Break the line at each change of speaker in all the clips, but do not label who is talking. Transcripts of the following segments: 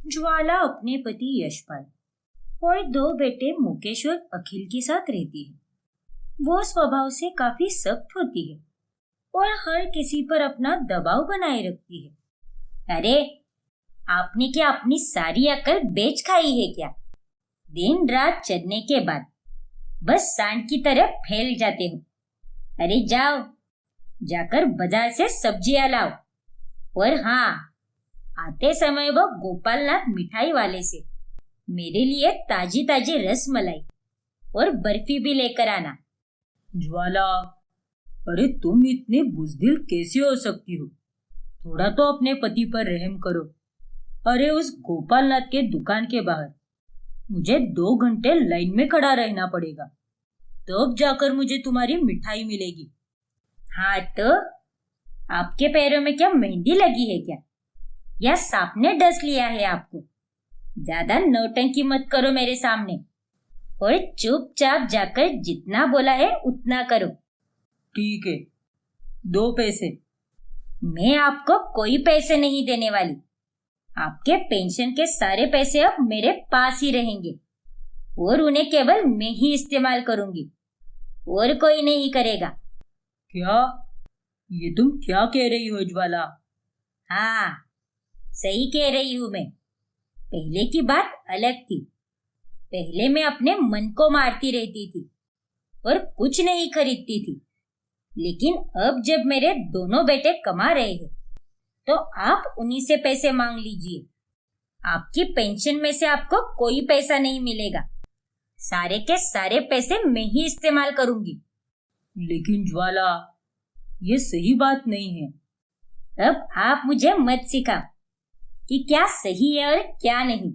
ज्वाला अपने पति यशपाल और दो बेटे मुकेश और अखिल के साथ रहती है। वो स्वभाव से काफी सख्त होती है और हर किसी पर अपना दबाव बनाए रखती है। अरे, आपने क्या अपनी सारी अकल बेच खाई है क्या? दिन रात चलने के बाद बस सांड की तरह फैल जाते हो। अरे जाओ, जाकर बाजार से सब्जियां लाओ। और हाँ, आते समय वो गोपालनाथ मिठाई वाले से मेरे लिए ताजी ताजी रस मलाई और बर्फी भी लेकर आना।
ज्वाला, अरे तुम इतनी बुजदिल कैसे हो सकती हो? थोड़ा तो अपने पति पर रहम करो। अरे उस गोपालनाथ के दुकान के बाहर मुझे 2 घंटे लाइन में खड़ा रहना पड़ेगा, तब जाकर मुझे तुम्हारी मिठाई मिलेगी।
हाँ तो आपके पैरों में क्या मेहंदी लगी है क्या, या सांप ने डस लिया है आपको? ज्यादा नौटंकी मत करो मेरे सामने और चुपचाप जाकर जितना बोला है उतना करो।
ठीक है, 2 पैसे।
मैं आपको कोई पैसे नहीं देने वाली। आपके पेंशन के सारे पैसे अब मेरे पास ही रहेंगे और उन्हें केवल मैं ही इस्तेमाल करूंगी और कोई नहीं करेगा।
क्या? ये तुम क्या कह रही हो ज्वाला?
हाँ, सही कह रही हूं मैं। पहले की बात अलग थी। पहले मैं अपने मन को मारती रहती थी और कुछ नहीं खरीदती थी। लेकिन अब जब मेरे दोनों बेटे कमा रहे हैं तो आप उन्हीं से पैसे मांग लीजिए। आपकी पेंशन में से आपको कोई पैसा नहीं मिलेगा। सारे के सारे पैसे मैं ही इस्तेमाल करूंगी।
लेकिन ज्वाला, ये सही बात नहीं है।
अब आप मुझे मत सिखाओ कि क्या सही है और क्या नहीं।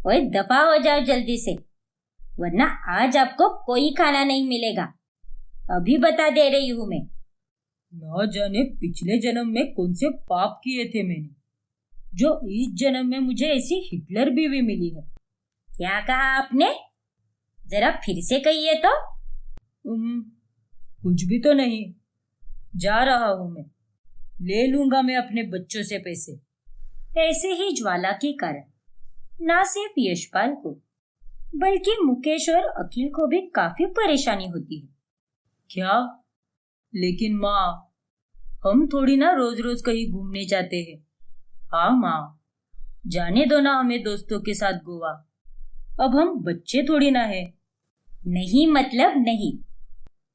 और दफा हो जाओ जल्दी से, वरना आज आपको कोई खाना नहीं मिलेगा। अभी बता दे रही हूं मैं।
न जाने पिछले जन्म में कौन से पाप किए थे मैंने, जो इस जन्म में मुझे ऐसी हिटलर बीवी मिली है।
क्या कहा आपने? जरा फिर से कहिए तो।
कुछ भी तो नहीं, जा रहा हूं मैं। ले लूंगा मैं अपने बच्चों से पैसे।
ऐसे ही ज्वाला के कारण न सिर्फ यशपाल को बल्कि मुकेश और अखिल को भी काफी परेशानी होती है।
क्या? लेकिन माँ, हम थोड़ी ना रोज रोज कहीं घूमने जाते हैं। हाँ माँ, जाने दो ना हमें दोस्तों के साथ गोवा। अब हम बच्चे थोड़ी ना है।
नहीं मतलब नहीं।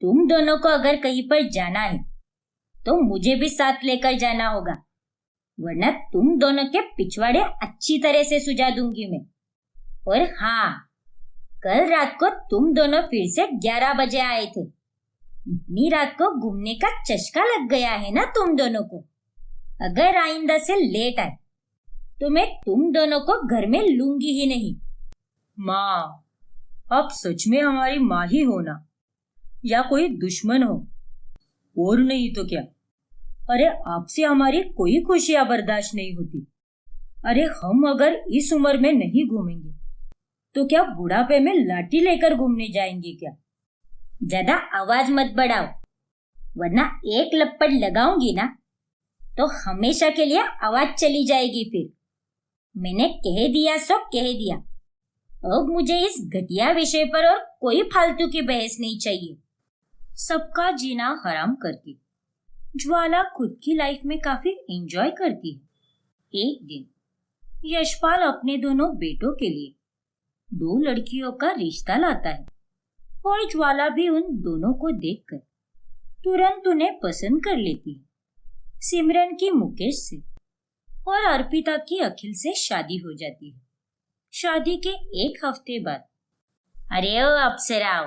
तुम दोनों को अगर कहीं पर जाना है तो मुझे भी साथ लेकर जाना होगा, वरना तुम दोनों के पिछवाड़े अच्छी तरह से सुझा दूंगी मैं। और हाँ, कल रात को तुम दोनों फिर से 11 बजे आए थे। इतनी रात को घूमने का चस्का लग गया है ना तुम दोनों को। अगर आइंदा से लेट आए तो मैं तुम दोनों को घर में लूंगी ही नहीं।
माँ, आप सच में हमारी माँ ही हो ना, या कोई दुश्मन हो? और नहीं तो क्या। अरे आपसे हमारी कोई खुशियां बर्दाश्त नहीं होती। अरे हम अगर इस उम्र में नहीं घूमेंगे तो क्या बुढ़ापे में लाठी लेकर घूमने जाएंगे क्या?
ज्यादा आवाज मत बढ़ाओ, वरना एक लपड़ लगाऊंगी ना तो हमेशा के लिए आवाज चली जाएगी। फिर मैंने कह दिया सो कह दिया। अब मुझे इस घटिया विषय पर और कोई फालतू की बहस नहीं चाहिए। सबका जीना हराम करती ज्वाला खुद की लाइफ में काफी एंजॉय करती है। एक दिन यशपाल अपने दोनों बेटों के लिए 2 लड़कियों का रिश्ता लाता है और ज्वाला भी उन दोनों को देखकर तुरंत उन्हें पसंद कर लेती है। सिमरन की मुकेश से और अर्पिता की अखिल से शादी हो जाती है। शादी के 1 हफ्ते बाद, अरे ओ अप्सरा,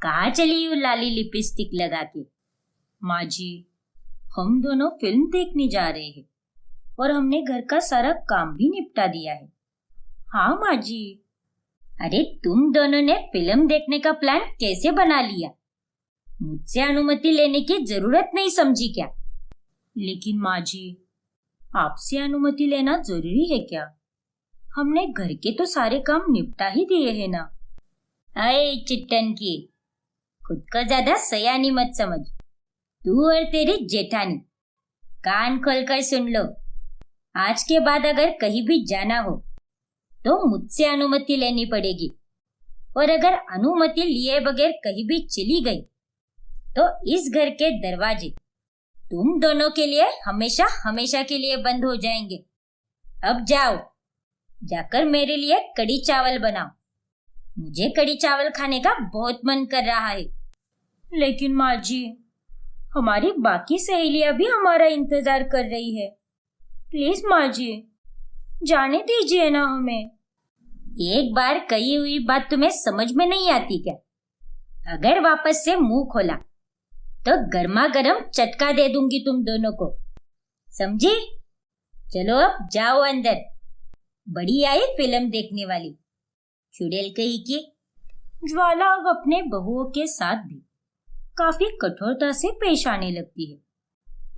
कहाँ चली हूँ लाली लिपस्टिक लगा के?
माँ जी, हम दोनों फिल्म देखने जा रहे हैं और हमने घर का सारा काम भी निपटा दिया है।
हाँ माँ जी। अरे तुम दोनों ने फिल्म देखने का प्लान कैसे बना लिया? मुझसे अनुमति लेने की जरूरत नहीं समझी क्या?
लेकिन माँ जी, आपसे अनुमति लेना जरूरी है क्या? हमने घर के तो सारे काम निपटा ही दिए हैं ना।
अरे चिट्टन की, खुद को ज्यादा सयानी मत समझ। तू और तेरी जेठानी कान खोलकर सुन लो। आज के बाद अगर कहीं भी जाना हो तो मुझसे अनुमति लेनी पड़ेगी, और अगर अनुमति लिए बगैर कहीं भी चली गई तो इस घर के दरवाजे तुम दोनों के लिए हमेशा हमेशा के लिए बंद हो जाएंगे। अब जाओ, जाकर मेरे लिए कड़ी चावल बनाओ। मुझे कड़ी चावल खाने का बहुत मन कर रहा है।
लेकिन माँ जी, हमारी बाकी सहेलियां भी हमारा इंतजार कर रही है। प्लीज माँ जी, जाने दीजिए ना हमें।
एक बार कही हुई बात तुम्हें समझ में नहीं आती क्या? अगर वापस से मुंह खोला तो गर्मा गर्म चटका दे दूंगी तुम दोनों को, समझी? चलो अब जाओ अंदर। बड़ी आई फिल्म देखने वाली, चुड़ैल कही की।
ज्वाला अब अपने बहुओं के साथ भी काफी कठोरता से पेश आने लगती है,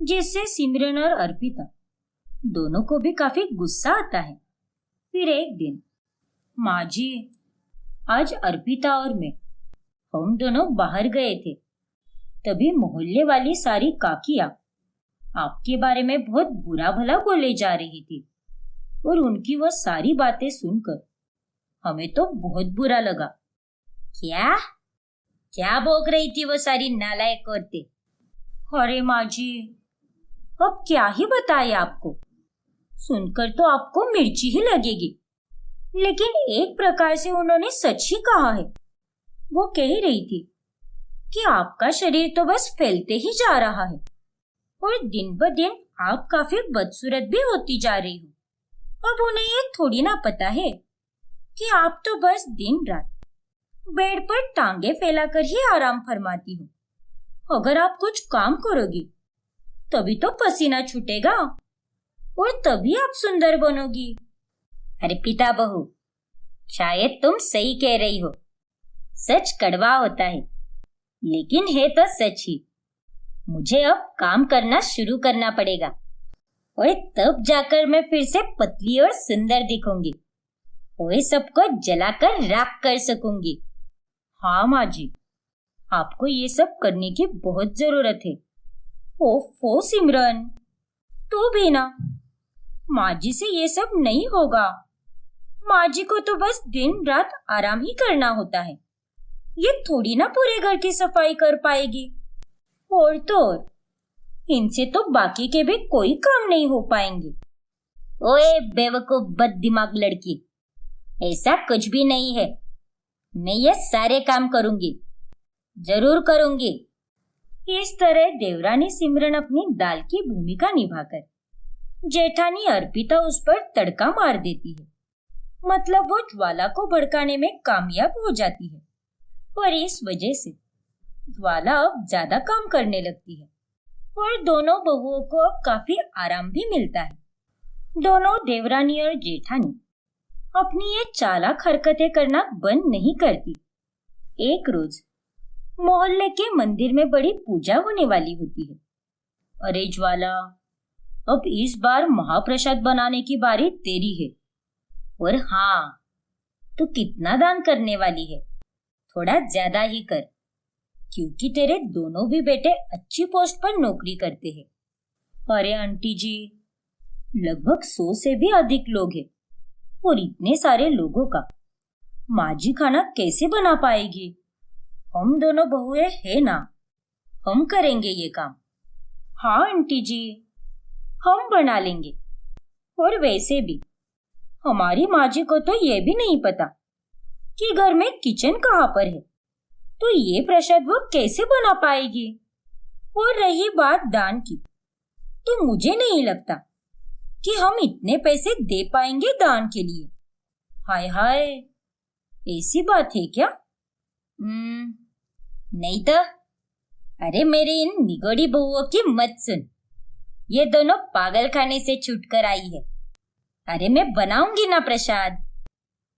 जिससे सिमरन और अर्पिता दोनों को भी काफी गुस्सा आता है। फिर एक दिन, माँ जी, आज अर्पिता और मैं हम दोनों बाहर गए थे, तभी मोहल्ले वाली सारी काकियां आपके बारे में बहुत बुरा भला बोले जा रही थी, और उनकी वह सारी बातें सुनकर हमें तो बहुत बुरा लगा।
क्या क्या भोग रही थी वो सारी नालायक औरतें?
अरे माँ जी, अब क्या ही बताए आपको। सुनकर तो आपको मिर्ची ही लगेगी, लेकिन एक प्रकार से उन्होंने सच ही कहा है। वो कह रही थी कि आपका शरीर तो बस फैलते ही जा रहा है, और दिन ब दिन आप काफी बदसूरत भी होती जा रही हो। अब उन्हें ये थोड़ी ना पता है कि आप तो बस दिन रात बेड पर टांगे फैलाकर ही आराम फरमाती हो। अगर आप कुछ काम करोगी तभी तो पसीना छूटेगा, और तभी आप सुंदर बनोगी।
अर्पिता बहू, शायद तुम सही कह रही हो। सच कड़वा होता है, लेकिन है तो सच ही। मुझे अब काम करना शुरू करना पड़ेगा, और तब जाकर मैं फिर से पतली और सुंदर दिखूंगी, और सबको जलाकर राख कर सकूंगी।
हाँ माँ जी, आपको ये सब करने की बहुत जरूरत है। ओफो सिमरन, तू भी ना। माँ जी से ये सब नहीं होगा। माँ जी को तो बस दिन रात आराम ही करना होता है। ये थोड़ी ना पूरे घर की सफाई कर पाएगी। और तो और, इनसे तो बाकी के भी कोई काम नहीं हो पाएंगे।
ओए बेवकूफ बददिमाग लड़की, ऐसा कुछ भी नहीं है। मैं ये सारे काम करूंगी, जरूर करूंगी।
इस तरह देवरानी सिमरन अपनी दाल की भूमिका निभाकर जेठानी अर्पिता उस पर तड़का मार देती है। मतलब वो ज्वाला को भड़काने में कामयाब हो जाती है, और इस वजह से ज्वाला अब ज्यादा काम करने लगती है, और दोनों बहुओं को अब काफी आराम भी मिलता है। दोनों देवरानी और जेठानी अपनी ये चालाक हरकतें करना बंद नहीं करती। एक रोज मोहल्ले के मंदिर में बड़ी पूजा होने वाली होती है। अरे ज्वाला, अब इस बार महाप्रसाद बनाने की बारी तेरी है। और हाँ, तू कितना दान करने वाली है? थोड़ा ज्यादा ही कर, क्योंकि तेरे दोनों भी बेटे अच्छी पोस्ट पर नौकरी करते हैं। अरे आंटी जी, लगभग 100 से भी अधिक लोग हैं, और इतने सारे लोगों का माँ जी खाना कैसे बना पाएगी? हम दोनों बहुएं हैं ना, हम करेंगे ये काम। हाँ आंटी जी, हम बना लेंगे। और वैसे भी हमारी माँ जी को तो ये भी नहीं पता कि घर में किचन कहाँ पर है, तो ये प्रसाद वो कैसे बना पाएगी? और रही बात दान की, तो मुझे नहीं लगता कि हम इतने पैसे दे पाएंगे दान के लिए। हाय हाय, ऐसी बात है क्या?
नहीं तो। अरे मेरे इन निगोड़ी बहुओं की मत सुन, ये दोनों पागल खाने से छूटकर आई है। अरे मैं बनाऊंगी ना प्रसाद,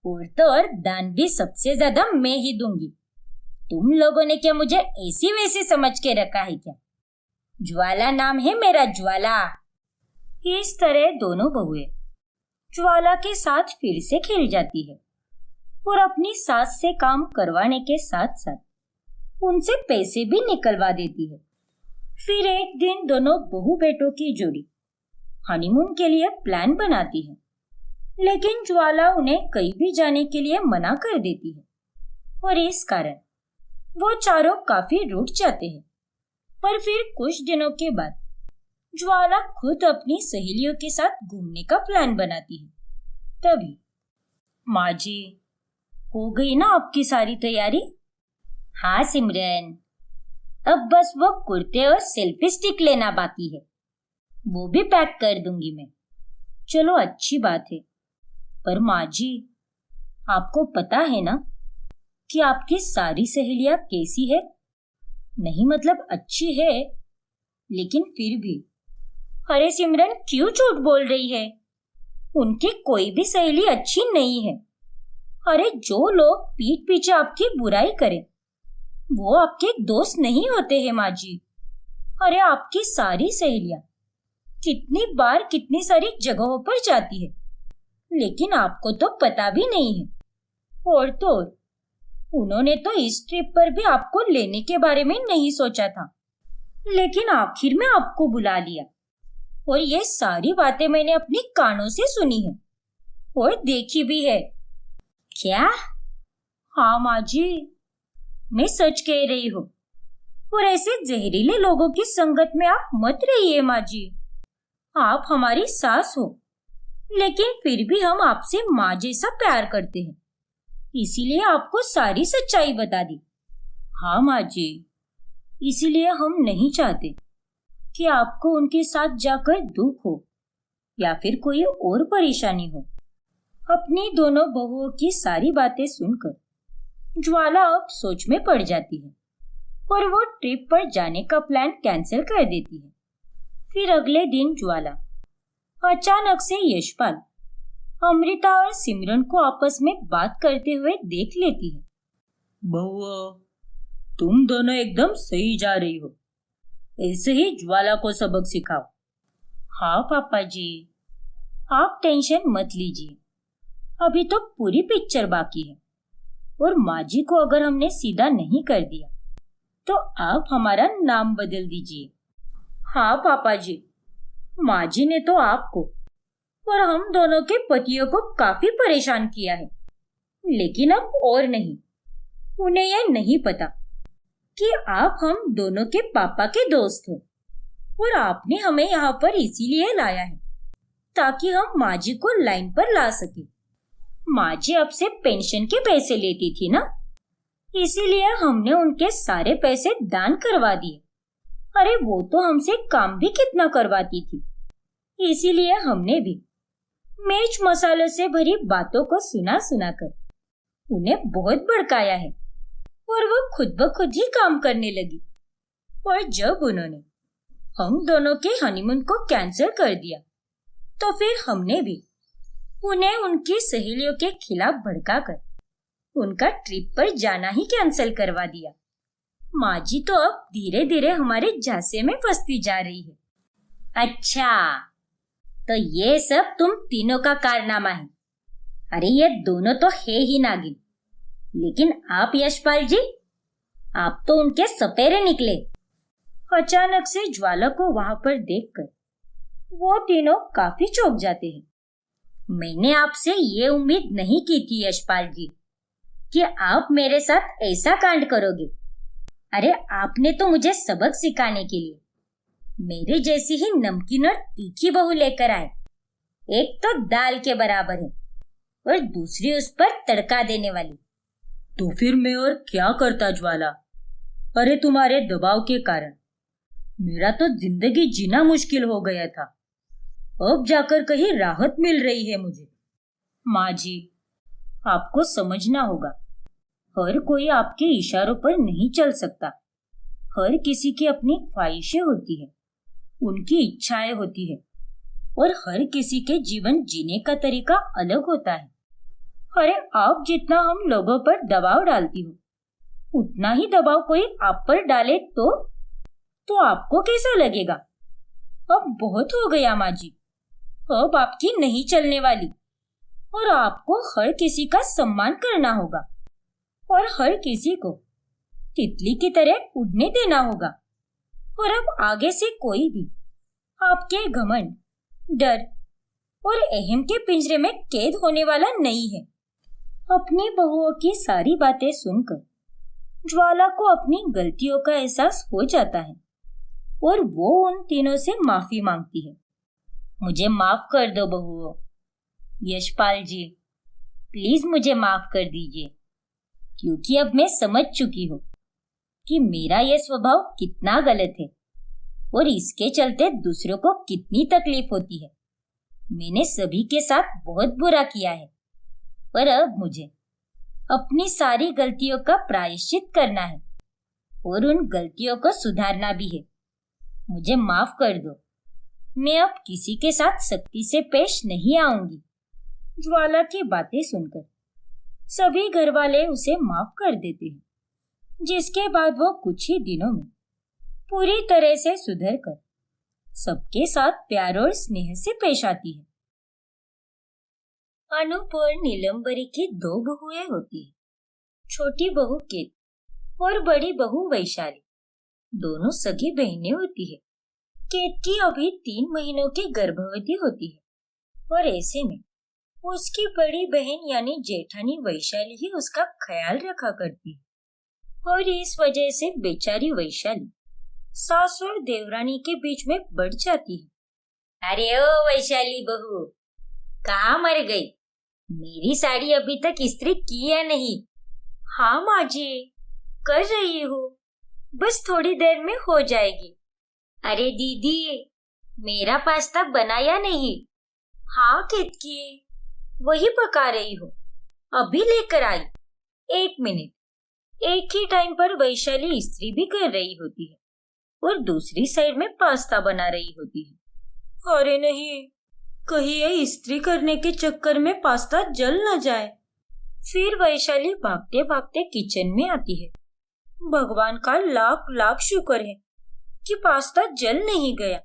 और तो और दान भी सबसे ज्यादा मैं ही दूंगी। तुम लोगों ने क्या मुझे ऐसी वैसी समझ के रखा है क्या? ज्वाला नाम है मेरा, ज्वाला।
इस तरह दोनों बहुएं ज्वाला के साथ फिर से खेल जाती है, और अपनी सास से काम करवाने के साथ साथ उनसे पैसे भी निकलवा देती है। फिर एक दिन दोनों बहू बेटों की जोड़ी
हनीमून के लिए प्लान बनाती है, लेकिन ज्वाला उन्हें कहीं भी जाने के लिए मना कर देती है और इस कारण वो चारों काफी रूठ जाते हैं। पर फिर कुछ दिनों के बाद ज्वाला खुद अपनी सहेलियों के साथ घूमने का प्लान बनाती है। तभी,
माँ जी, हो गई ना आपकी सारी तैयारी?
हाँ सिमरन, अब बस वो कुर्ते और सेल्फी स्टिक लेना बाकी है, वो भी पैक कर दूंगी मैं।
चलो अच्छी बात है। पर माँ जी, आपको पता है ना कि आपकी सारी सहेलियां कैसी है? नहीं मतलब अच्छी है, लेकिन फिर भी।
अरे सिमरन, क्यों झूठ बोल रही है? उनकी कोई भी सहेली अच्छी नहीं है। अरे जो लोग पीठ पीछे आपकी बुराई करें, वो आपके दोस्त नहीं होते हैं माँ जी। अरे आपकी सारी सहेलियां कितनी बार कितनी सारी जगहों पर जाती है, लेकिन आपको तो पता भी नहीं है। और तो और, उन्होंने तो इस ट्रिप पर भी आपको लेने के बारे में नहीं सोचा था, लेकिन आखिर में आपको बुला लिया। और ये सारी बातें मैंने अपनी कानों से सुनी है और देखी भी है। क्या?
हाँ माँ जी,
मैं सच कह रही हूँ। और ऐसे जहरीले लोगों की संगत में आप मत रहिए माँ जी। आप हमारी सास हो, लेकिन फिर भी हम आपसे माँ जैसा प्यार करते हैं, इसीलिए आपको सारी सच्चाई बता दी।
हाँ माँ जी, इसीलिए हम नहीं चाहते कि आपको उनके साथ जाकर दुख हो या फिर कोई और परेशानी हो।
अपनी दोनों बहुओं की सारी बातें सुनकर ज्वाला अब सोच में पड़ जाती है और वो ट्रिप पर जाने का प्लान कैंसिल कर देती है। फिर अगले दिन ज्वाला अचानक से यशपाल, अमृता और सिमरन को आपस में बात करते हुए देख लेती है।
बहुओं, तुम दोनों एकदम सही जा रही हो, ऐसे ही ज्वाला को सबक सिखाओ।
हाँ पापा जी, आप टेंशन मत लीजिए, अभी तो पूरी पिक्चर बाकी है। और माँ जी को अगर हमने सीधा नहीं कर दिया तो आप हमारा नाम बदल दीजिए। हाँ पापा जी, माँ जी ने तो आपको और हम दोनों के पतियों को काफी परेशान किया है, लेकिन अब और नहीं। उन्हें यह नहीं पता कि आप हम दोनों के पापा के दोस्त हो और आपने हमें यहाँ पर इसीलिए लाया है ताकि हम माँ जी को लाइन पर ला सके। माँ जी आपसे पेंशन के पैसे लेती थी ना, इसीलिए हमने उनके सारे पैसे दान करवा दिए। अरे वो तो हमसे काम भी कितना करवाती थी, इसीलिए हमने भी मिर्च मसालों से भरी बातों को सुना सुना कर उन्हें बहुत भड़काया है और वो खुद ब खुद ही काम करने लगी। और जब उन्होंने हम दोनों के हनीमून को कैंसिल कर दिया तो फिर हमने भी उन्हें उनकी सहेलियों के खिलाफ भड़काकर उनका ट्रिप पर जाना ही कैंसिल करवा दिया। माँ जी तो अब धीरे धीरे हमारे झांसे में फंसती जा रही है। अच्छा, तो ये सब तुम तीनों का कारनामा है। अरे ये दोनों तो है ही नागिन, लेकिन आप यशपाल जी, आप तो उनके सपेरे निकले। अचानक से ज्वाला को वहां पर देखकर वो तीनों काफी चौंक जाते हैं। मैंने आपसे ये उम्मीद नहीं की थी यशपाल जी कि आप मेरे साथ ऐसा कांड करोगे। अरे आपने तो मुझे सबक सिखाने के लिए मेरे जैसी ही नमकीन और तीखी बहू लेकर आए। एक तो दाल के बराबर है और दूसरी उस पर तड़का देने वाली।
तो फिर मैं और क्या करता ज्वाला? अरे तुम्हारे दबाव के कारण मेरा तो जिंदगी जीना मुश्किल हो गया था, अब जाकर कहीं राहत मिल रही है मुझे।
माँ जी, आपको समझना होगा, हर कोई आपके इशारों पर नहीं चल सकता। हर किसी की अपनी ख्वाहिशें होती है, उनकी इच्छाएं होती है और हर किसी के जीवन जीने का तरीका अलग होता है। अरे आप जितना हम लोगों पर दबाव डालती हो, उतना ही दबाव कोई आप पर डाले तो आपको कैसा लगेगा? अब बहुत हो गया माँ जी, अब आपकी नहीं चलने वाली। और आपको हर किसी का सम्मान करना होगा और हर किसी को तितली की तरह उड़ने देना होगा। और अब आगे से कोई भी आपके घमंड डर और अहम के पिंजरे में कैद होने वाला नहीं है। अपनी बहुओं की सारी बातें सुनकर ज्वाला को अपनी गलतियों का एहसास हो जाता है और वो उन तीनों से माफी मांगती है। मुझे माफ कर दो बहुओं। यशपाल जी, प्लीज मुझे माफ कर दीजिए, क्योंकि अब मैं समझ चुकी हूँ कि मेरा यह स्वभाव कितना गलत है और इसके चलते दूसरों को कितनी तकलीफ होती है। मैंने सभी के साथ बहुत बुरा किया है, पर अब मुझे अपनी सारी गलतियों का प्रायश्चित करना है और उन गलतियों को सुधारना भी है। मुझे माफ कर दो। मैं अब किसी के साथ सख्ती से पेश नहीं आऊंगी। ज्वाला की बातें सुनकर सभी घर वाले उसे माफ कर देते हैं, जिसके बाद वो कुछ ही दिनों में पूरी तरह से सुधर कर सबके साथ प्यार और स्नेह से पेश आती है। अनूप और नीलम्बरी की दो बहुएं होती है, छोटी बहू केत और बड़ी बहू वैशाली। दोनों सगी बहनें होती है। केतकी अभी 3 महीनों की गर्भवती होती है और ऐसे में उसकी बड़ी बहन यानी जेठानी वैशाली ही उसका ख्याल रखा करती है और इस वजह से बेचारी वैशाली सास और देवरानी के बीच में बढ़ जाती है। अरे ओ वैशाली बहू, कहाँ मर गई? मेरी साड़ी अभी तक इस्त्री की या नहीं? हाँ माँ जी, कर रही हूँ, बस थोड़ी देर में हो जाएगी। अरे दीदी, मेरा पास्ता बनाया नहीं? हाँ केतकी, वही पका रही हूँ, अभी लेकर आई। 1 मिनट। एक ही टाइम पर वैशाली इस्त्री भी कर रही होती है और दूसरी साइड में पास्ता बना रही होती है। अरे नहीं, कहीं ये इस्त्री करने के चक्कर में पास्ता जल न जाए। फिर वैशाली भागते भागते किचन में आती है। भगवान का लाख लाख शुक्र है कि पास्ता जल नहीं गया,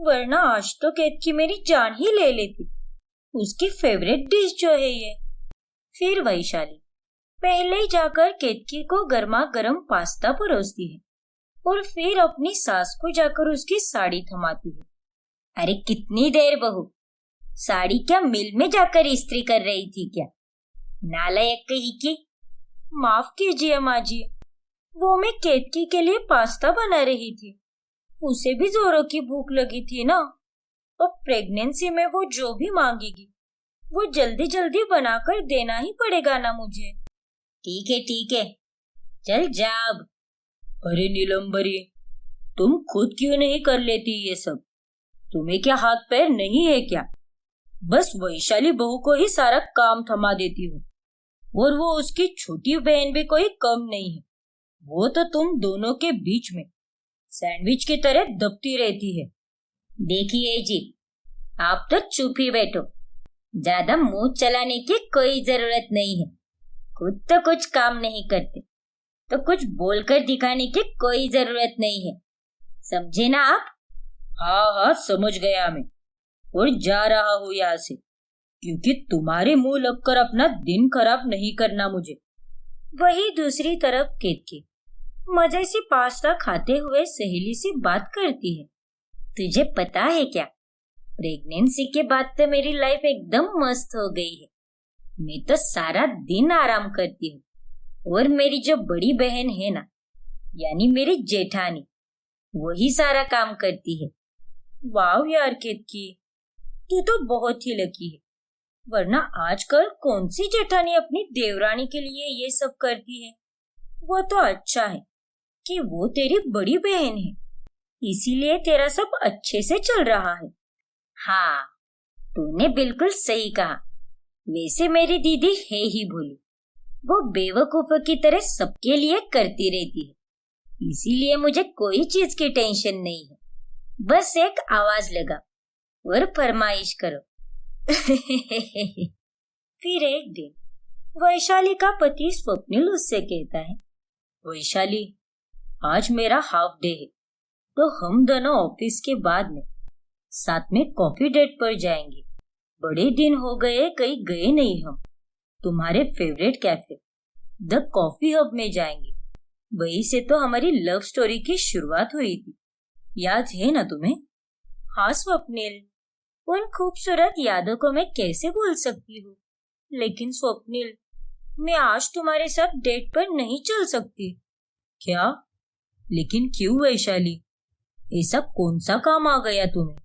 वरना आज तो केतकी मेरी जान ही ले लेती। उसकी फेवरेट डिश जो है ये। फिर वैशाली पहले ही जाकर केतकी को गर्मा गर्म पास्ता परोसती है और फिर अपनी सास को जाकर उसकी साड़ी थमाती है। अरे कितनी देर बहू, साड़ी क्या मिल में जाकर इस्त्री कर रही थी क्या? नालायक कहीं की। माफ कीजिए माँ जी, वो मैं केतकी के लिए पास्ता बना रही थी। उसे भी जोरों की भूख लगी थी ना, अब प्रेगनेंसी में वो जो भी मांगेगी वो जल्दी जल्दी बनाकर देना ही पड़ेगा ना मुझे। ठीक है, चल जा अब।
अरे नीलम्बरी, तुम खुद क्यों नहीं कर लेती ये सब? तुम्हें क्या हाथ पैर नहीं है क्या? बस वैशाली बहू को ही सारा काम थमा देती हो और वो उसकी छोटी बहन भी कोई कम नहीं है। वो तो तुम दोनों के बीच में सैंडविच की तरह दबती रहती है।
देखिए जी, आप तो चुप ही बैठो, ज्यादा मुंह चलाने की कोई जरूरत नहीं है। खुद तो कुछ काम नहीं करते तो कुछ बोलकर दिखाने की कोई जरूरत नहीं है, समझे ना आप?
हाँ, समझ गया मैं, और जा रहा हूँ यहाँ से, क्योंकि तुम्हारे मुंह लगकर अपना दिन खराब नहीं करना मुझे।
वही दूसरी तरफ केतकी मजे से पास्ता खाते हुए सहेली से बात करती है। तुझे पता है क्या, प्रेगनेंसी के बाद तो मेरी लाइफ एकदम मस्त हो गई है। मैं तो सारा दिन आराम करती हूँ और मेरी जो बड़ी बहन है ना, यानी मेरी जेठानी, वही सारा काम करती है।
वाह यार केतकी, तू तो बहुत ही लकी है, वरना आजकल कौन सी जेठानी अपनी देवरानी के लिए ये सब करती है। वो तो अच्छा है कि वो तेरी बड़ी बहन है, इसीलिए तेरा सब अच्छे से चल रहा है।
हाँ, तूने बिल्कुल सही कहा। वैसे मेरी दीदी है ही भोली, वो बेवकूफों की तरह सबके लिए करती रहती है, इसीलिए मुझे कोई चीज की टेंशन नहीं है। बस एक आवाज लगा और फरमाइश करो।
फिर एक दिन वैशाली का पति स्वप्निल उससे कहता है, वैशाली, आज मेरा हाफ डे है, तो हम दोनों ऑफिस के बाद में साथ में कॉफी डेट पर जाएंगे। बड़े दिन हो गए कहीं गए नहीं हम। तुम्हारे favourite cafe the coffee hub में जाएंगे। वहीं से तो हमारी लव स्टोरी की शुरुआत हुई थी, याद है ना तुम्हें?
हाँ स्वप्निल,
उन खूबसूरत यादों को मैं कैसे भूल सकती हूँ। लेकिन स्वप्निल, मैं आज तुम्हारे साथ डेट पर नहीं चल सकती। क्या? लेकिन क्यों वैशाली? ऐसा कौन सा काम आ गया तुम्हें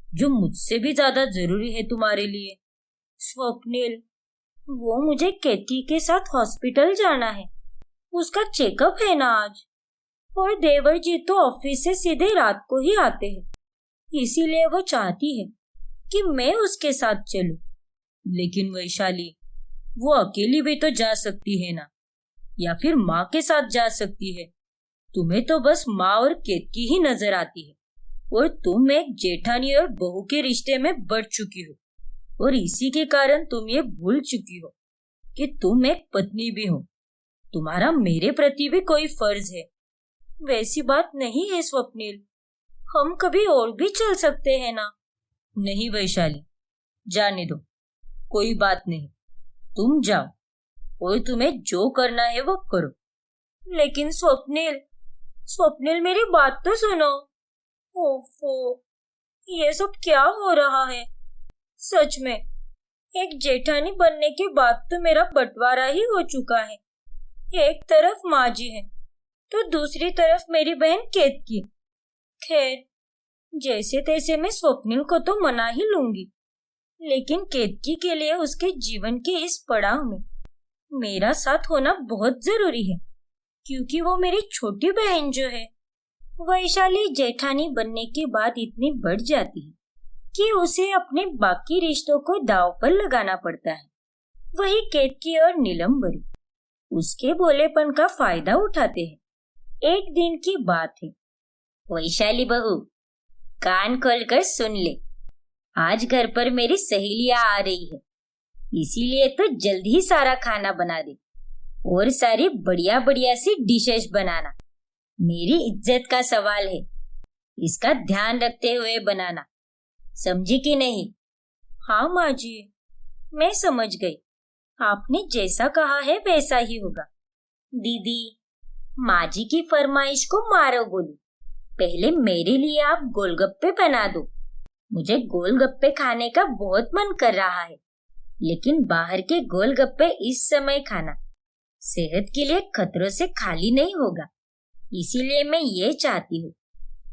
जो मुझसे भी ज्यादा जरूरी है तुम्हारे लिए? स्वप्निल, वो मुझे केतकी के साथ हॉस्पिटल जाना है। उसका चेकअप है ना आज। और देवर जी तो ऑफिस से सीधे रात को ही आते हैं, इसीलिए वो चाहती है कि मैं उसके साथ चलूं। लेकिन वैशाली, वो अकेली भी तो जा सकती है ना, या फिर माँ के साथ जा सकती है। तुम्हें तो बस माँ और केतकी ही नजर आती है, और तुम एक जेठानी और बहू के रिश्ते में बढ़ चुकी हो, और इसी के कारण तुम ये भूल चुकी हो कि तुम एक पत्नी भी हो। तुम्हारा मेरे प्रति भी कोई फर्ज है। वैसी बात नहीं है स्वप्निल, हम कभी और भी चल सकते हैं ना। नहीं वैशाली, जाने दो, कोई बात नहीं, तुम जाओ और तुम्हें जो करना है वो करो। लेकिन स्वप्निल मेरी बात तो सुनो। ओफो, ये सब क्या हो रहा है? सच में एक जेठानी बनने के बाद तो मेरा बंटवारा ही हो चुका है। एक तरफ माँ जी है तो दूसरी तरफ मेरी बहन केतकी। खैर, जैसे तैसे मैं स्वप्निल को तो मना ही लूंगी, लेकिन केतकी के लिए उसके जीवन के इस पड़ाव में मेरा साथ होना बहुत जरूरी है, क्योंकि वो मेरी छोटी बहन जो है, वैशाली जेठानी बनने के बाद इतनी बढ़ जाती है कि उसे अपने बाकी रिश्तों को दांव पर लगाना पड़ता है। वही केतकी और नीलम्बरी उसके भोलेपन का फायदा उठाते हैं। एक दिन की बात है।
वैशाली बहू, कान खोलकर सुन ले, आज घर पर मेरी सहेलियां आ रही है, इसीलिए तो जल्दी ही सारा खाना बना दे और सारी बढ़िया बढ़िया सी डिशेस बनाना। मेरी इज्जत का सवाल है, इसका ध्यान रखते हुए बनाना, समझी कि नहीं?
हाँ माँ जी, मैं समझ गई। आपने जैसा कहा है वैसा ही होगा।
दीदी, माँ जी की फरमाइश को मारो गोली। पहले मेरे लिए आप गोलगप्पे बना दो। मुझे गोलगप्पे खाने का बहुत मन कर रहा है, लेकिन बाहर के गोलगप्पे इस समय खाना सेहत के लिए खतरों से खाली नहीं होगा। इसीलिए मैं ये चाहती हूँ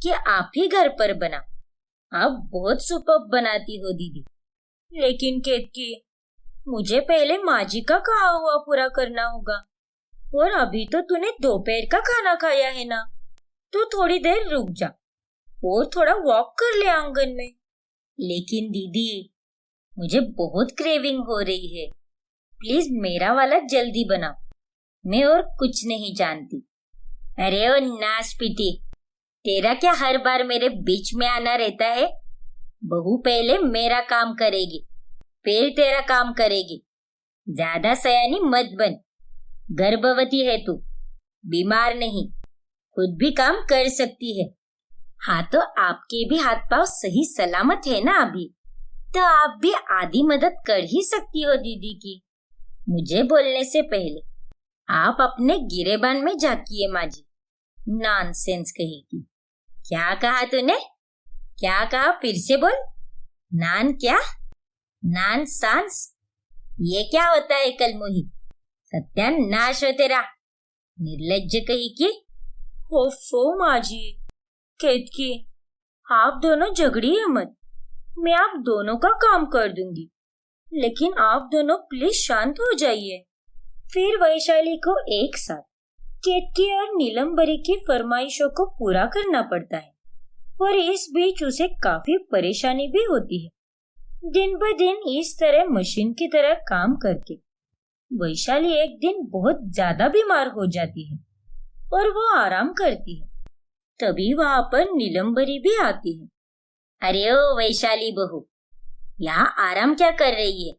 कि आप ही घर पर बनाओ। आप बहुत सुपर्ब बनाती हो दीदी।
लेकिन केतकी, मुझे पहले माँ जी का कहा हुआ पूरा करना होगा, और अभी तो तूने दोपहर का खाना खाया है ना, तो थोड़ी देर रुक जा और थोड़ा वॉक कर ले आंगन में।
लेकिन दीदी, मुझे बहुत क्रेविंग हो रही है, प्लीज मेरा वाला जल्दी बनाओ। मैं और कुछ नहीं जानती। अरे ओ नाश पीटी, तेरा क्या हर बार मेरे बीच में आना रहता है? बहू पहले मेरा काम करेगी, फिर तेरा काम करेगी। ज्यादा सयानी मत बन। गर्भवती है तू, बीमार नहीं, खुद भी काम कर सकती है। हाँ, तो आपके भी हाथ पांव सही सलामत है ना अभी, तो आप भी आधी मदद कर ही सकती हो दीदी की। मुझे बोलने से पहले आप अपने गिरेबान में झांकिए माँ जी। नॉनसेंस कहेगी। क्या कहा तूने? क्या कहा? फिर से बोल। नान क्या? नान सांस? ये क्या होता है कलमुही? सत्यानाश हो तेरा, निर्लज्ज कही की।
ओफो माँ जी, केतकी, आप दोनों झगड़िए मत। मैं आप दोनों का काम कर दूंगी, लेकिन आप दोनों प्लीज शांत हो जाइए। फिर वैशाली को एक साथ केतकी और नीलम्बरी की फरमाइशों को पूरा करना पड़ता है, और इस बीच उसे काफी परेशानी भी होती है। दिन ब दिन इस तरह मशीन की तरह काम करके वैशाली एक दिन बहुत ज्यादा बीमार हो जाती है और वो आराम करती है। तभी वहां पर नीलम्बरी भी आती है।
अरे ओ वैशाली बहू, यहाँ आराम क्या कर रही है?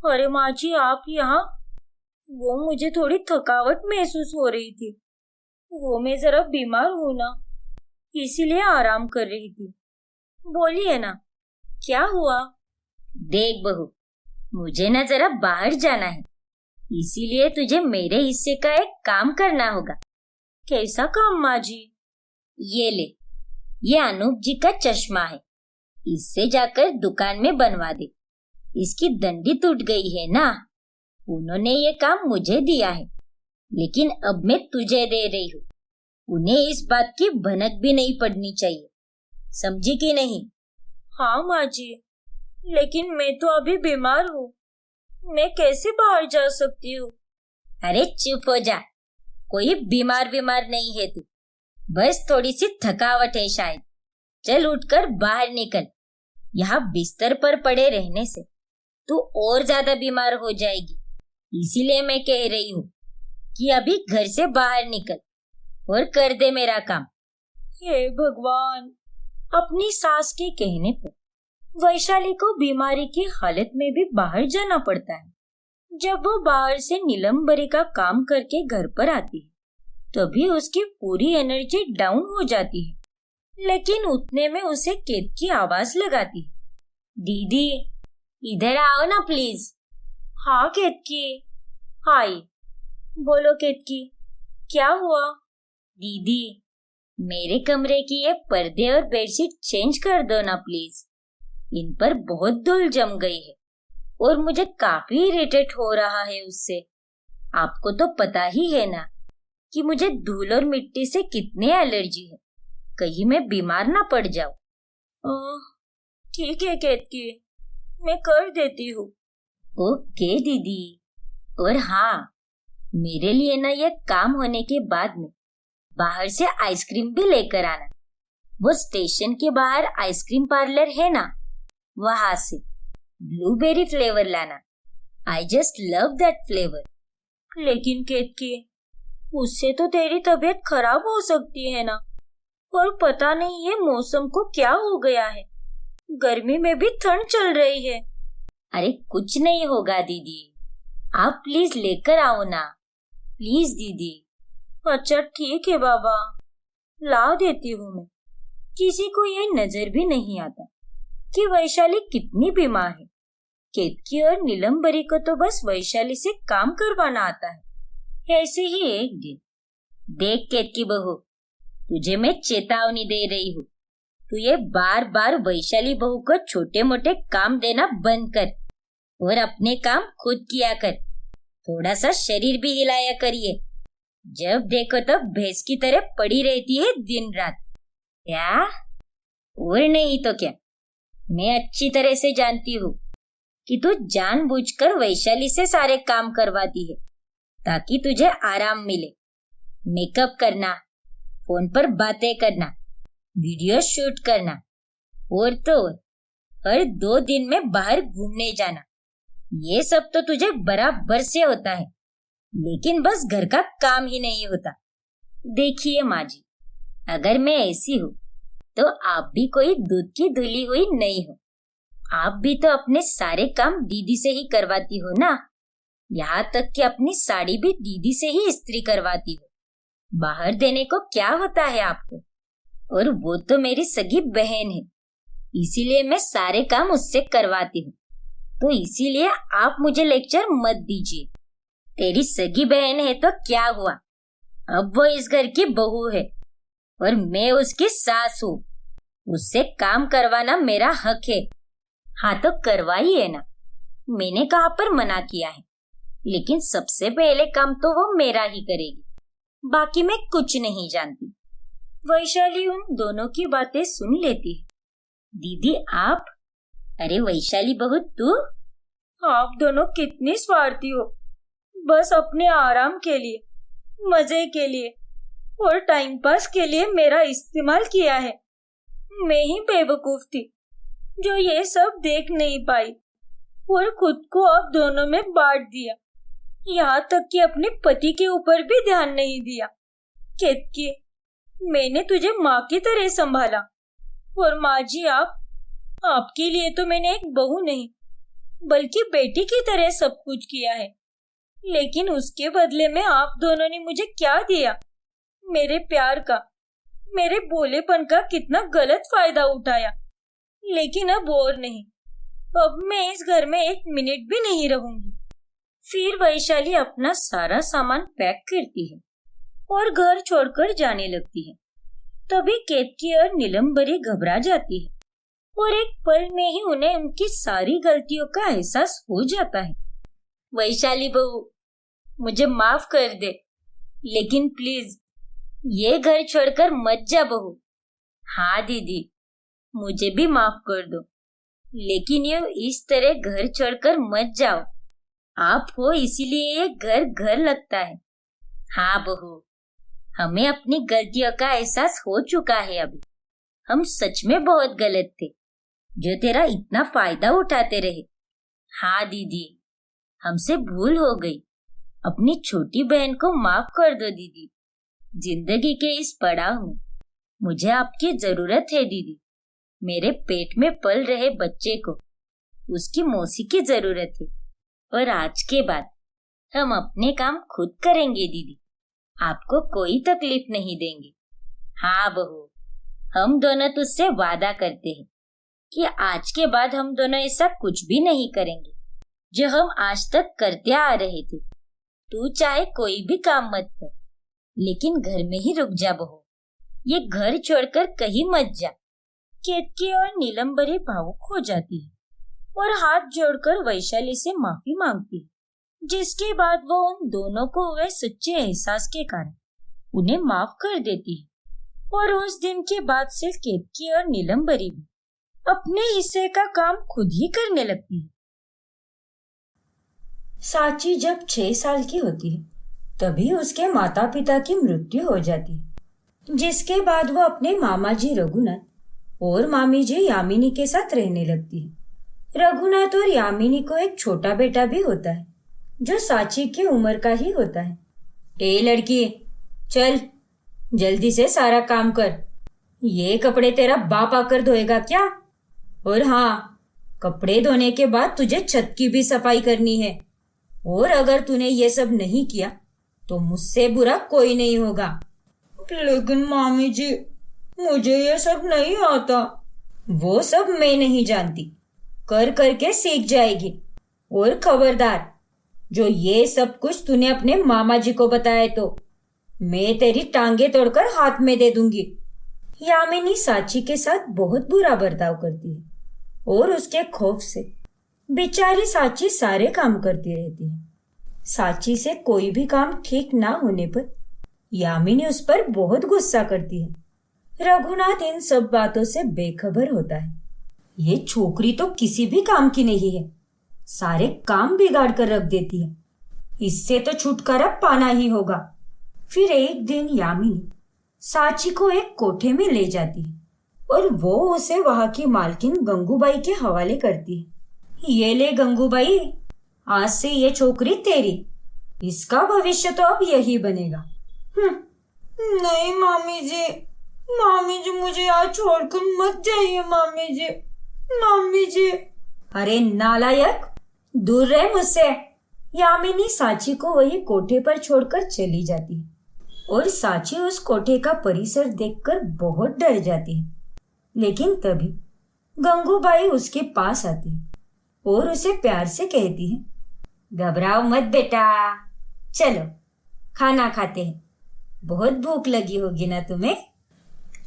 अरे माँ जी, आप यहाँ? वो मुझे थोड़ी थकावट महसूस हो रही थी, वो मैं जरा बीमार हूँ ना, इसीलिए आराम कर रही थी। बोलिए ना, क्या हुआ?
देख बहू, मुझे ना जरा बाहर जाना है, इसीलिए तुझे मेरे हिस्से का एक काम करना होगा।
कैसा काम माँ जी?
ये ले, ये अनूप जी का चश्मा है, इससे जाकर दुकान में बनवा दे। इसकी डंडी टूट गई है ना। उन्होंने ये काम मुझे दिया है, लेकिन अब मैं तुझे दे रही हूँ। उन्हें इस बात की भनक भी नहीं पड़नी चाहिए, समझी कि नहीं?
हाँ माँ जी, लेकिन मैं तो अभी बीमार हूँ, मैं कैसे बाहर जा सकती हूँ?
अरे चुप हो जा, कोई बीमार नहीं है तू, बस थोड़ी सी थकावट है शायद। चल उठकर बाहर निकल। यहाँ बिस्तर पर पड़े रहने से तू और ज्यादा बीमार हो जाएगी। इसीलिए मैं कह रही हूँ कि अभी घर से बाहर निकल और कर दे मेरा काम।
हे भगवान, अपनी सास के कहने पर वैशाली को बीमारी की हालत में भी बाहर जाना पड़ता है। जब वो बाहर से नीलम्बरी का काम करके घर पर आती है, तभी उसकी पूरी एनर्जी डाउन हो जाती है। लेकिन उतने में उसे केत की आवाज लगाती है।
दीदी, इधर आओ ना प्लीज।
हाँ केतकी, हाय। बोलो केतकी, क्या हुआ?
दीदी, मेरे कमरे की ये पर्दे और बेडशीट चेंज कर दो ना प्लीज। इन पर बहुत धूल जम गई है और मुझे काफी इरिटेट हो रहा है उससे। आपको तो पता ही है ना कि मुझे धूल और मिट्टी से कितनी एलर्जी है। कहीं मैं बीमार ना पड़ जाऊं।
ठीक है केतकी, मैं कर देती हूँ।
ओके दीदी। और हाँ, मेरे लिए ना ये काम होने के बाद में बाहर से आइसक्रीम भी लेकर आना। वो स्टेशन के बाहर आइसक्रीम पार्लर है ना, वहां से ब्लूबेरी फ्लेवर लाना। I just love that flavour.
लेकिन केतकी, उससे तो तेरी तबीयत खराब हो सकती है ना। और पता नहीं ये मौसम को क्या हो गया है, गर्मी में भी ठंड चल रही है।
अरे कुछ नहीं होगा दीदी, आप प्लीज लेकर आओ ना, प्लीज दीदी।
अच्छा ठीक है बाबा, ला देती हूँ मैं। किसी को ये नजर भी नहीं आता कि वैशाली कितनी बीमार है। केतकी और नीलम्बरी को तो बस वैशाली से काम करवाना आता है।
ऐसे ही एक दिन, देख केतकी बहू, तुझे मैं चेतावनी दे रही हूँ। तू ये बार बार वैशाली बहू को छोटे मोटे काम देना बंद कर और अपने काम खुद किया कर। थोड़ा सा शरीर भी हिलाया करिए। जब देखो तब भैंस की तरह पड़ी रहती है दिन रात। क्या? और नहीं तो क्या, मैं अच्छी तरह से जानती हूँ कि तू जानबूझकर वैशाली से सारे काम करवाती है ताकि तुझे आराम मिले। मेकअप करना, फोन पर बातें करना, वीडियो शूट करना, और तो और हर 2 दिन में बाहर घूमने जाना, ये सब तो तुझे बराबर से होता है। लेकिन बस घर का काम ही नहीं होता। देखिए माँ जी, अगर मैं ऐसी हूँ तो आप भी कोई दूध की धुली हुई नहीं हो। आप भी तो अपने सारे काम दीदी से ही करवाती हो ना। यहाँ तक कि अपनी साड़ी भी दीदी से ही इस्त्री करवाती हो। बाहर देने को क्या होता है आपको? और वो तो मेरी सगी बहन है, इसीलिए मैं सारे काम उससे करवाती हूँ। तो इसीलिए आप मुझे लेक्चर मत दीजिए। तेरी सगी बहन है तो क्या हुआ, अब वो इस घर की बहू है और मैं उसकी सास हूँ। उससे काम करवाना मेरा हक है। हाँ तो करवाइए ना, मैंने कहाँ पर मना किया है। लेकिन सबसे पहले काम तो वो मेरा ही करेगी, बाकी मैं कुछ नहीं जानती।
वैशाली उन दोनों की बातें सुन लेती है।
दीदी आप? अरे वैशाली बहू तू?
आप दोनों कितनी स्वार्थी हो। बस अपने आराम के लिए, मजे के लिए और टाइम पास के लिए मेरा इस्तेमाल किया है। मैं ही बेवकूफ थी जो ये सब देख नहीं पाई और खुद को आप दोनों में बांट दिया। यहाँ तक कि अपने पति के ऊपर भी ध्यान नहीं दिया। केतकी, मैंने तुझे माँ की तरह संभाला और माँ जी आपके लिए तो मैंने एक बहू नहीं बल्कि बेटी की तरह सब कुछ किया है। लेकिन उसके बदले में आप दोनों ने मुझे क्या दिया? मेरे प्यार का, मेरे भोलेपन का कितना गलत फायदा उठाया। लेकिन अब और नहीं, अब मैं इस घर में 1 मिनट भी नहीं रहूंगी। फिर वैशाली अपना सारा सामान पैक करती है और घर छोड़कर जाने लगती है। तभी केतकी और नीलम्बरी घबरा जाती है
और एक पल में ही उन्हें उनकी सारी गलतियों का एहसास हो जाता है। वैशाली बहू, मुझे माफ कर दे, लेकिन प्लीज ये घर छोड़कर मत जा बहू। हाँ दीदी, मुझे भी माफ कर दो, लेकिन ये इस तरह घर छोड़कर मत जाओ। आप हो इसीलिए ये घर घर लगता है। हाँ बहू, हमें अपनी गलतियों का एहसास हो चुका है अभी। हम सच में बहुत गलत थे, जो तेरा इतना फायदा उठाते रहे। हाँ दीदी, हमसे भूल हो गई। अपनी छोटी बहन को माफ कर दो दीदी। जिंदगी के इस पड़ाव में मुझे आपकी जरूरत है दीदी। मेरे पेट में पल रहे बच्चे को उसकी मौसी की जरूरत है, और आज के बाद हम अपने काम खुद करेंगे दीदी। आपको कोई तकलीफ नहीं देंगे। हाँ बहू, हम दोनों तुझसे वादा करते हैं कि आज के बाद हम दोनों ऐसा कुछ भी नहीं करेंगे जो हम आज तक करते आ रहे थे। तू चाहे कोई भी काम मत कर, लेकिन घर में ही रुक जा बहू। ये घर छोड़कर कहीं मत जा। केतकी और नीलम्बरी भावुक हो जाती है और हाथ जोड़कर वैशाली से माफी मांगती है, जिसके बाद वो उन दोनों को हुए सच्चे एहसास के कारण उन्हें माफ कर देती है। और उस दिन के बाद से केतकी और नीलम्बरी भी अपने हिस्से का काम खुद ही करने लगती है। साची जब 6 साल की होती है तभी उसके माता पिता की मृत्यु हो जाती है, जिसके बाद वो अपने मामा जी रघुनाथ और मामी जी यामिनी के साथ रहने लगती है। रघुनाथ और यामिनी को एक छोटा बेटा भी होता है जो साची की उम्र का ही होता है। ए लड़की, चल जल्दी से सारा काम कर। ये कपड़े तेरा बाप आकर धोएगा क्या? और हाँ, कपड़े धोने के बाद तुझे छत की भी सफाई करनी है, और अगर तूने ये सब नहीं किया तो मुझसे बुरा कोई नहीं होगा। लेकिन मामी जी, मुझे ये सब नहीं आता। वो सब मैं नहीं जानती, कर करके सीख जाएगी। और खबरदार, जो ये सब कुछ तूने अपने मामा जी को बताया तो मैं तेरी टांगे तोड़कर हाथ में दे दूंगी। यामिनी साची के साथ बहुत बुरा बर्ताव करती है और उसके खौफ से बेचारी साची सारे काम करती रहती है। साची से कोई भी काम ठीक ना होने पर यामिनी उस पर बहुत गुस्सा करती है। रघुनाथ इन सब बातों से बेखबर होता है। ये छोकरी तो किसी भी काम की नहीं है, सारे काम बिगाड़ कर रख देती है। इससे तो छुटकारा पाना ही होगा। फिर एक दिन यामिनी साची को एक कोठे में ले जाती है और वो उसे वहां की मालकिन गंगूबाई के हवाले करती है। ये ले गंगूबाई, आज से ये छोकरी तेरी, इसका भविष्य तो अब यही बनेगा। नहीं मामी जी, मुझे आज छोड़कर मत जाइए मामी जी। मामी जी। अरे नालायक, दूर रहे मुझसे। यामिनी साची को वही कोठे पर छोड़कर चली जाती है और साची उस कोठे का परिसर देखकर बहुत डर जाती है। लेकिन तभी गंगूबाई उसके पास आती है और उसे प्यार से कहती है, घबराओ मत बेटा, चलो खाना खाते हैं, बहुत भूख लगी होगी ना तुम्हें।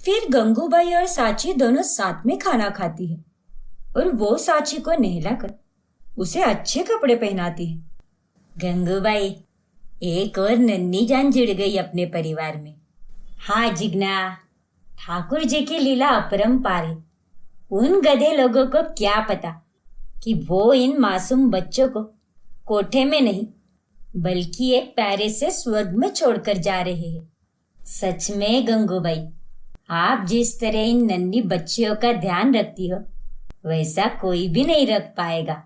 फिर गंगूबाई और साची दोनों साथ में खाना खाती है और वो साची को नहलाकर उसे अच्छे कपड़े पहनाती है। गंगूबाई, एक और नन्ही जान जुड़ गई अपने परिवार में। हाँ जिग्ना, ठाकुर जी की लीला अपरंपार है। उन गधे लोगों को क्या पता कि वो इन मासूम बच्चों को कोठे में नहीं बल्कि एक प्यारे से स्वर्ग में छोड़कर जा रहे हैं। सच में गंगूबाई, आप जिस तरह इन नन्ही बच्चियों का ध्यान रखती हो वैसा कोई भी नहीं रख पाएगा।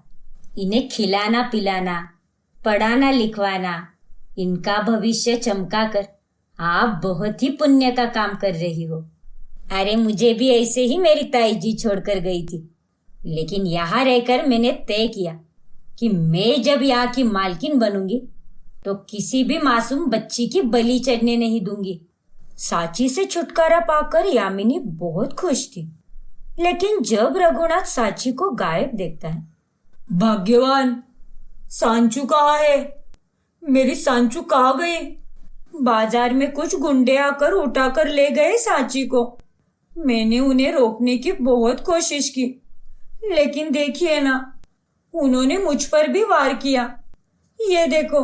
इन्हें खिलाना पिलाना, पढ़ाना लिखवाना, इनका भविष्य चमका कर आप बहुत ही पुण्य का काम कर रही हो। अरे मुझे भी ऐसे ही मेरी ताई जी छोड़कर गई थी, लेकिन यहाँ रहकर मैंने तय किया कि मैं जब यहाँ की मालकिन बनूंगी तो किसी भी मासूम बच्ची की बलि चढ़ने नहीं दूंगी। साची से छुटकारा पाकर यामिनी बहुत खुश थी, लेकिन जब रघुनाथ साची को गायब देखता है, भाग्यवान, सांचू कहाँ है? मेरी सांचू कहाँ गई? बाजार में कुछ गुंडे आकर उठाकर ले गए सांची को। मैंने उन्हें रोकने की बहुत कोशिश की,
लेकिन देखिए ना, उन्होंने मुझ पर भी वार किया। ये देखो,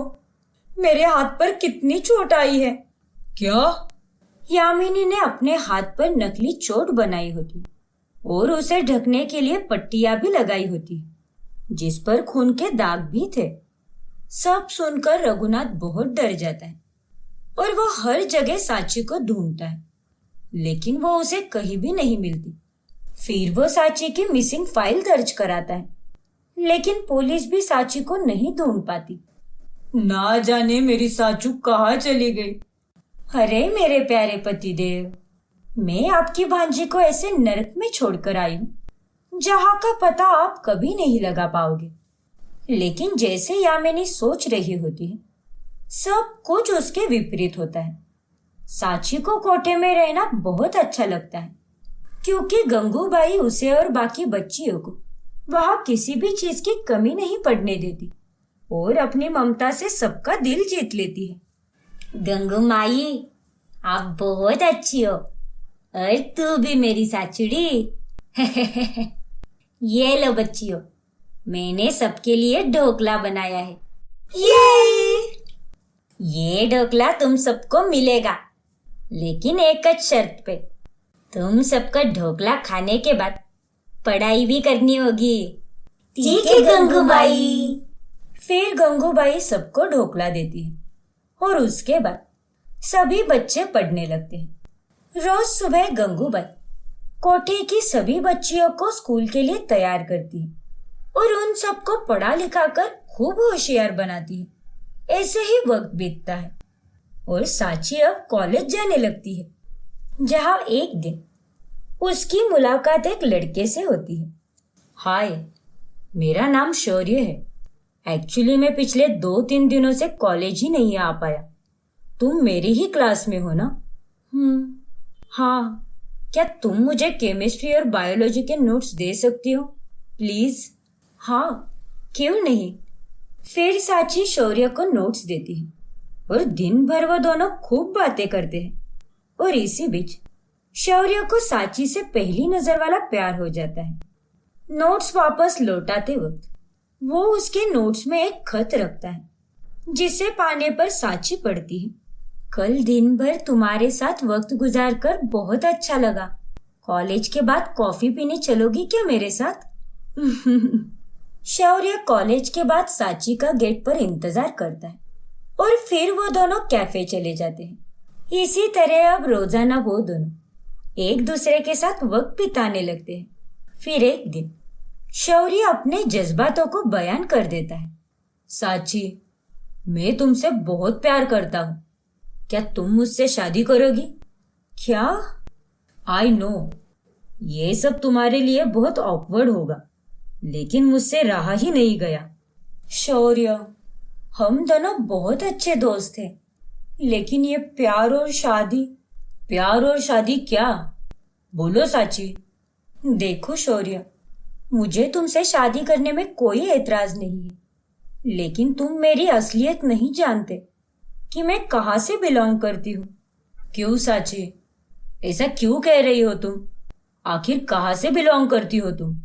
मेरे हाथ पर कितनी चोट आई है। क्या? यामिनी ने अपने हाथ पर नकली चोट बनाई होती और उसे ढकने के लिए पट्टियां भी लगाई होती, जिस पर खून के दाग भी थे। सब सुनकर रघुनाथ बहुत डर जाता है और वो हर जगह सांची को ढूंढता है, लेकिन वो उसे कहीं भी नहीं मिलती। फिर वो सांची की मिसिंग फाइल दर्ज कराता है, लेकिन पुलिस भी सांची को नहीं ढूंढ पाती। ना जाने मेरी साचू कहाँ चली गई। अरे मेरे प्यारे पतिदेव, मैं आपकी भांजी को ऐसे नरक में छोड़कर आई हूँ जहाँ का पता आप कभी नहीं लगा पाओगे। लेकिन जैसे यामिनी सोच रही होती है, सब कुछ उसके विपरीत होता है। सांची को कोठे में रहना बहुत अच्छा लगता है, क्योंकि गंगूबाई उसे और बाकी बच्चियों को वहां किसी भी चीज की कमी नहीं पड़ने देती और अपनी ममता से सबका दिल जीत लेती है।
गंगू माई, आप बहुत अच्छी हो और तू भी मेरी साचुड़ी। ये लो बच्चियों, मैंने सबके लिए ढोकला बनाया है। ये ढोकला तुम सबको मिलेगा, लेकिन एक शर्त पे। तुम सबको ढोकला खाने के बाद पढ़ाई भी करनी होगी।
ठीक है गंगूबाई। फिर गंगूबाई सबको ढोकला देती है और उसके बाद सभी बच्चे पढ़ने लगते हैं। रोज सुबह गंगूबाई कोठे की सभी बच्चियों को स्कूल के लिए तैयार करती है और उन सबको पढ़ा लिखा कर खूब होशियार बनाती है। ऐसे ही वक्त बीतता है और सांची अब कॉलेज जाने लगती है, जहाँ एक दिन उसकी मुलाकात एक लड़के से होती है। हाय, मेरा नाम शौर्य है। एक्चुअली मैं पिछले 2-3 दिनों से कॉलेज ही नहीं आ पाया। तुम मेरी ही क्लास में हो ना? हाँ, क्या तुम मुझे केमिस्ट्री और बायोलॉजी के नोट्स दे सकती हो प्लीज? हाँ, क्यों नहीं। फिर सांची शौर्य को नोट्स देती है और दिन भर वो दोनों खूब बातें करते हैं। और इसी बीच शौर्य को सांची से पहली नजर वाला प्यार हो जाता है। नोट्स वापस लौटाते वक्त वो उसके नोट्स में एक खत रखता है, जिसे पाने पर सांची पढ़ती है। कल दिन भर तुम्हारे साथ वक्त गुजारकर बहुत अच्छा लगा। कॉलेज के बाद कॉफी पीने चलोगी क्या मेरे साथ? शौर्य कॉलेज के बाद सांची का गेट पर इंतजार करता है और फिर वो दोनों कैफे चले जाते हैं। इसी तरह अब रोजाना वो दोनों एक दूसरे के साथ वक्त बिताने लगते हैं। फिर एक दिन शौर्य अपने जज्बातों को बयान कर देता है। सांची, मैं तुमसे बहुत प्यार करता हूँ। क्या तुम मुझसे शादी करोगी? क्या? आई नो, ये सब तुम्हारे लिए बहुत ऑकवर्ड होगा, लेकिन मुझसे रहा ही नहीं गया। शौर्य, हम दोनों बहुत अच्छे दोस्त हैं, लेकिन ये प्यार और शादी क्या? बोलो सांची। देखो शौर्य, मुझे तुमसे शादी करने में कोई एतराज नहीं है, लेकिन तुम मेरी असलियत नहीं जानते कि मैं कहाँ से बिलोंग करती हूँ। क्यों सांची, ऐसा क्यों कह रही हो तुम? आखिर कहाँ से बिलोंग करती हो तुम?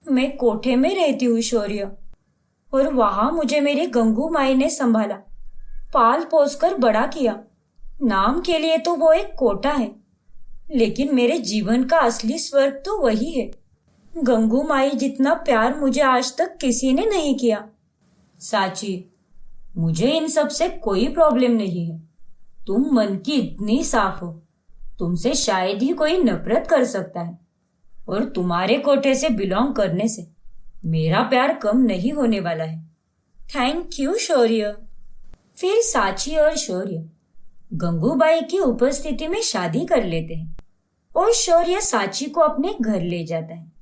मैं कोठे में रहती हूँ शौर्य, और वहां मुझे मेरी गंगू माई ने संभाला, पाल पोस कर बड़ा किया। नाम के लिए तो वो एक कोटा है, लेकिन मेरे जीवन का असली स्वर्ग तो वही है। गंगू माई जितना प्यार मुझे आज तक किसी ने नहीं किया। सांची, मुझे इन सब से कोई प्रॉब्लम नहीं है। तुम मन की इतनी साफ हो, तुमसे शायद ही कोई नफरत कर सकता है, और तुम्हारे कोठे से बिलोंग करने से मेरा प्यार कम नहीं होने वाला है। थैंक यू शौर्य। फिर सांची और शौर्य गंगूबाई की उपस्थिति में शादी कर लेते हैं और शौर्य सांची को अपने घर ले जाता है।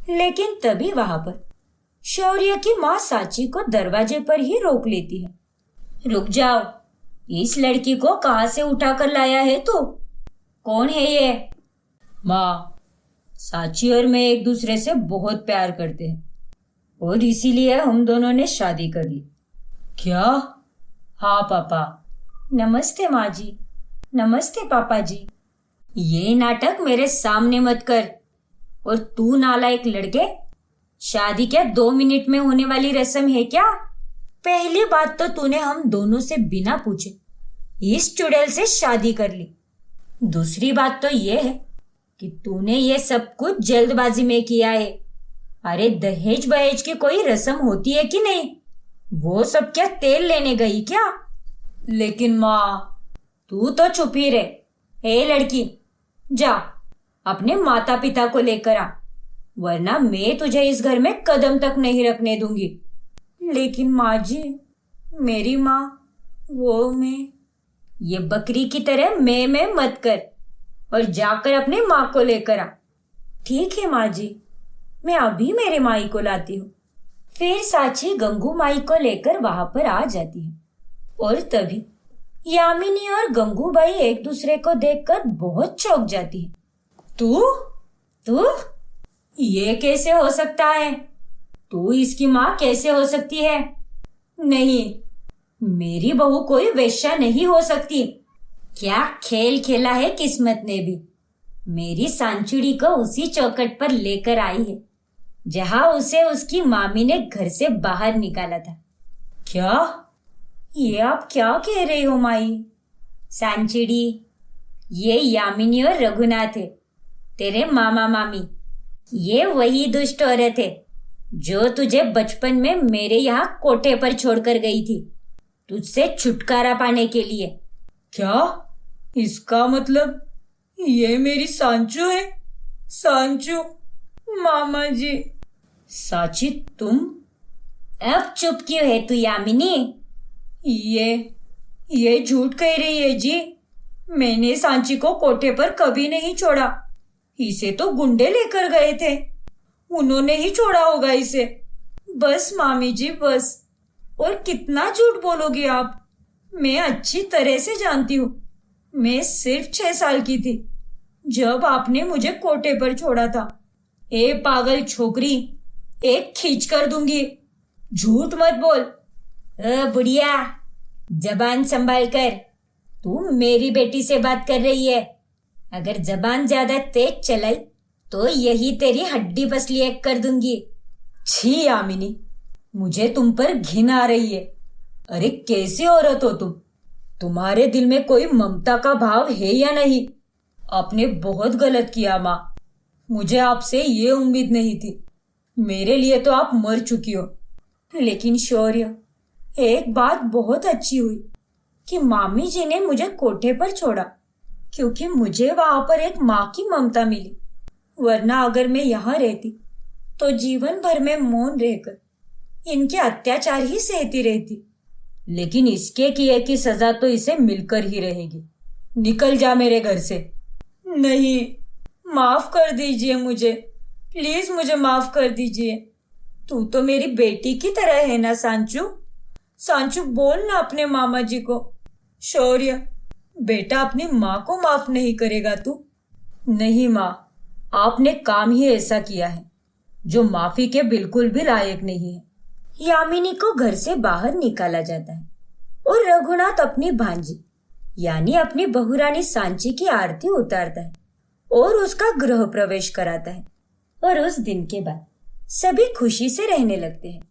लेकिन तभी वहां पर शौर्य की माँ सांची को दरवाजे पर ही रोक लेती है। रुक जाओ, इस लड़की को कहाँ से उठा कर लाया है तू? कौन है ये? माँ, सांची और मैं एक दूसरे से बहुत प्यार करते हैं और इसीलिए हम दोनों ने शादी कर ली। क्या? हाँ पापा। नमस्ते माँ जी। नमस्ते पापा जी। ये नाटक मेरे सामने मत कर। और तू नालायक लड़के,
शादी क्या 2 मिनट में होने वाली रस्म है क्या? पहली बात तो तूने हम दोनों से बिना पूछे इस चुड़ैल से शादी कर ली। दूसरी बात तो ये है कि तूने ये सब कुछ जल्दबाजी में किया है। अरे दहेज बहेज की कोई रस्म होती है कि नहीं? वो सब क्या तेल लेने गई क्या? लेकिन माँ, तू तो चुप ही रहे। ए लड़की, जा अपने माता पिता को लेकर आ, वरना मैं तुझे इस घर में कदम तक नहीं रखने दूंगी। लेकिन माँ जी, मेरी माँ, वो मैं। ये बकरी की तरह मैं मत कर और जाकर अपने माँ को लेकर आ। ठीक है माँ जी, मैं अभी मेरे माई को लाती हूँ। फिर साची गंगू माई को लेकर वहां पर आ जाती है और तभी यामिनी और गंगूबाई एक दूसरे को देखकर बहुत चौंक जाती है। तू ये कैसे हो सकता है? तू इसकी माँ कैसे हो सकती है? नहीं, मेरी बहू कोई वेश्या नहीं हो सकती। क्या खेल खेला है किस्मत ने भी। मेरी सांचुड़ी को उसी चौखट पर लेकर आई है जहां उसे उसकी मामी ने घर से बाहर निकाला था। क्या? ये आप क्या कह रही हो माई? सांचुड़ी, ये यामिनी और रघुनाथ है, तेरे मामा मामी। ये वही दुष्ट औरत है जो तुझे बचपन में मेरे यहाँ कोठे पर छोड़कर गई थी, तुझसे छुटकारा पाने के लिए। क्या? इसका मतलब ये मेरी सांचू है? सांचू, मामा जी। साची, तुम? अब चुप क्यों है तू यामिनी? ये झूठ कह रही है जी। मैंने सांची को कोठे पर कभी नहीं छोड़ा। इसे तो गुंडे लेकर गए थे, उन्होंने ही छोड़ा होगा इसे। बस मामी जी, बस। और कितना झूठ बोलोगे आप? मैं अच्छी तरह से जानती हूँ। मैं सिर्फ 6 साल की थी जब आपने मुझे कोठे पर छोड़ा था। ए पागल छोकरी, एक खींच कर दूंगी। झूठ मत बोल। बुढ़िया, जबान संभाल कर। तू मेरी बेटी से बात कर रही है। अगर जबान ज्यादा तेज चलाई तो यही तेरी हड्डी पसली एक कर दूंगी। छी यामिनी, मुझे तुम पर घिन आ रही है। अरे कैसी औरत हो तुम? तुम्हारे दिल में कोई ममता का भाव है या नहीं? आपने बहुत गलत किया माँ। मुझे आपसे ये उम्मीद नहीं थी। मेरे लिए तो आप मर चुकी हो। लेकिन शौर्य, एक बात बहुत अच्छी हुई कि मामी जी ने मुझे कोठे पर छोड़ा, क्योंकि मुझे वहां पर एक माँ की ममता मिली। वरना अगर मैं यहाँ रहती तो जीवन भर में मौन रहकर इनके अत्याचार ही सहती रहती। लेकिन इसके किए की सजा तो इसे मिलकर ही रहेगी। निकल जा मेरे घर से। नहीं, माफ कर दीजिए मुझे, प्लीज मुझे माफ कर दीजिए। तू तो मेरी बेटी की तरह है ना सांचू? सांचू, बोल ना अपने मामा जी को। शौर्य, बेटा अपनी माँ को माफ नहीं करेगा तू? नहीं माँ, आपने काम ही ऐसा किया है जो माफी के बिल्कुल भी लायक नहीं है। यामिनी को घर से बाहर निकाला जाता है और रघुनाथ अपनी भांजी यानी अपनी बहुरानी सांची की आरती उतारता है और उसका गृह प्रवेश कराता है। और उस दिन के बाद सभी खुशी से रहने लगते हैं।